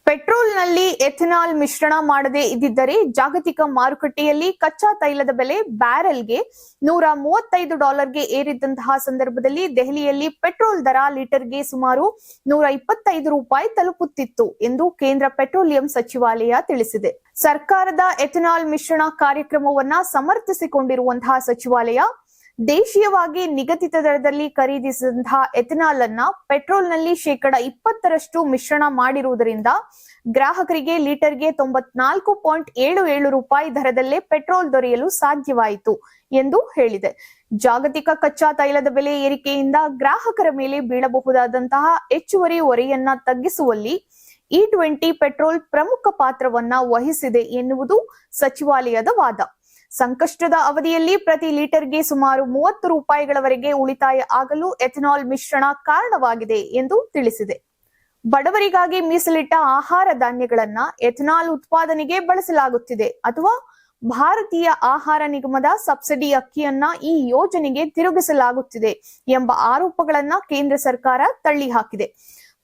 ಪೆಟ್ರೋಲ್ನಲ್ಲಿ ethanol ಮಿಶ್ರಣ ಮಾಡದೇ ಇದ್ದಿದ್ದರೆ ಜಾಗತಿಕ ಮಾರುಕಟ್ಟೆಯಲ್ಲಿ ಕಚ್ಚಾ ತೈಲದ ಬೆಲೆ ಬ್ಯಾರೆಲ್ಗೆ $135ಗೆ ಏರಿದ್ದಂತಹ ಸಂದರ್ಭದಲ್ಲಿ ದೆಹಲಿಯಲ್ಲಿ ಪೆಟ್ರೋಲ್ ದರ ಲೀಟರ್ಗೆ ಸುಮಾರು $125 ತಲುಪುತ್ತಿತ್ತು ಎಂದು ಕೇಂದ್ರ ಪೆಟ್ರೋಲಿಯಂ ಸಚಿವಾಲಯ ತಿಳಿಸಿದೆ. ಸರ್ಕಾರದ ಎಥೆನಾಲ್ ಮಿಶ್ರಣ ಕಾರ್ಯಕ್ರಮವನ್ನ ಸಮರ್ಥಿಸಿಕೊಂಡಿರುವಂತಹ ಸಚಿವಾಲಯ ದೇಶೀಯವಾಗಿ ನಿಗದಿತ ದರದಲ್ಲಿ ಖರೀದಿಸಿದಂತಹ ಎಥೆನಾಲ್ ಅನ್ನ ಪೆಟ್ರೋಲ್ನಲ್ಲಿ 20% ಮಿಶ್ರಣ ಮಾಡಿರುವುದರಿಂದ ಗ್ರಾಹಕರಿಗೆ ಲೀಟರ್ಗೆ $94.77 ದರದಲ್ಲೇ ಪೆಟ್ರೋಲ್ ದೊರೆಯಲು ಸಾಧ್ಯವಾಯಿತು ಎಂದು ಹೇಳಿದೆ. ಜಾಗತಿಕ ಕಚ್ಚಾ ತೈಲದ ಬೆಲೆ ಏರಿಕೆಯಿಂದ ಗ್ರಾಹಕರ ಮೇಲೆ ಬೀಳಬಹುದಾದಂತಹ ಹೆಚ್ಚುವರಿ ಹೊರೆಯನ್ನ ತಗ್ಗಿಸುವಲ್ಲಿ E20 ಪೆಟ್ರೋಲ್ ಪ್ರಮುಖ ಪಾತ್ರವನ್ನ ವಹಿಸಿದೆ ಎನ್ನುವುದು ಸಚಿವಾಲಯದ ವಾದ. ಸಂಕಷ್ಟದ ಅವಧಿಯಲ್ಲಿ ಪ್ರತಿ ಲೀಟರ್ಗೆ ಸುಮಾರು $30 ಉಳಿತಾಯ ಆಗಲು ಎಥೆನಾಲ್ ಮಿಶ್ರಣ ಕಾರಣವಾಗಿದೆ ಎಂದು ತಿಳಿಸಿದೆ. ಬಡವರಿಗಾಗಿ ಮೀಸಲಿಟ್ಟ ಆಹಾರ ಧಾನ್ಯಗಳನ್ನ ಎಥೆನಾಲ್ ಉತ್ಪಾದನೆಗೆ ಬಳಸಲಾಗುತ್ತಿದೆ ಅಥವಾ ಭಾರತೀಯ ಆಹಾರ ನಿಗಮದ ಸಬ್ಸಿಡಿ ಅಕ್ಕಿಯನ್ನ ಈ ಯೋಜನೆಗೆ ತಿರುಗಿಸಲಾಗುತ್ತಿದೆ ಎಂಬ ಆರೋಪಗಳನ್ನ ಕೇಂದ್ರ ಸರ್ಕಾರ ತಳ್ಳಿಹಾಕಿದೆ.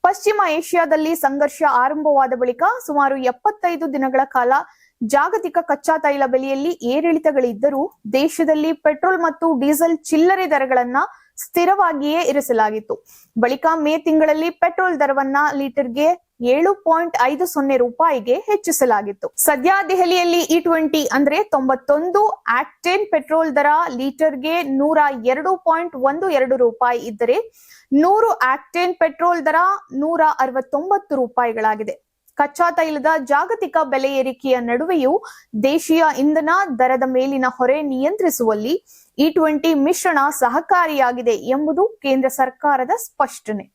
ಪಶ್ಚಿಮ ಏಷ್ಯಾದಲ್ಲಿ ಸಂಘರ್ಷ ಆರಂಭವಾದ ಬಳಿಕ ಸುಮಾರು 75 ದಿನಗಳ ಕಾಲ ಜಾಗತಿಕ ಕಚ್ಚಾ ತೈಲ ಬೆಲೆಯಲ್ಲಿ ಏರಿಳಿತಗಳಿದ್ದರೂ ದೇಶದಲ್ಲಿ ಪೆಟ್ರೋಲ್ ಮತ್ತು ಡೀಸೆಲ್ ಚಿಲ್ಲರೆ ದರಗಳನ್ನ ಸ್ಥಿರವಾಗಿಯೇ ಇರಿಸಲಾಗಿತ್ತು. ಬಳಿಕ ಮೇ ತಿಂಗಳಲ್ಲಿ ಪೆಟ್ರೋಲ್ ದರವನ್ನ ಲೀಟರ್ಗೆ $7.50ಗೆ ಹೆಚ್ಚಿಸಲಾಗಿತ್ತು. ಸದ್ಯ ದೆಹಲಿಯಲ್ಲಿ E20 ಅಂದ್ರೆ 91 ಆಕ್ಟೇನ್ ಪೆಟ್ರೋಲ್ ದರ ಲೀಟರ್ಗೆ $102.12 ಇದ್ದರೆ 100 ಆಕ್ಟೇನ್ ಪೆಟ್ರೋಲ್ ದರ $169 ಕಚ್ಚಾ ತೈಲದ ಜಾಗತಿಕ ಬೆಲೆ ಏರಿಕೆಯ ನಡುವೆಯೂ ದೇಶೀಯ ಇಂಧನ ದರದ ಮೇಲಿನ ಹೊರೆ ನಿಯಂತ್ರಿಸುವಲ್ಲಿ E20 ಮಿಶ್ರಣ ಸಹಕಾರಿಯಾಗಿದೆ ಎಂಬುದು ಕೇಂದ್ರ ಸರ್ಕಾರದ ಸ್ಪಷ್ಟನೆ.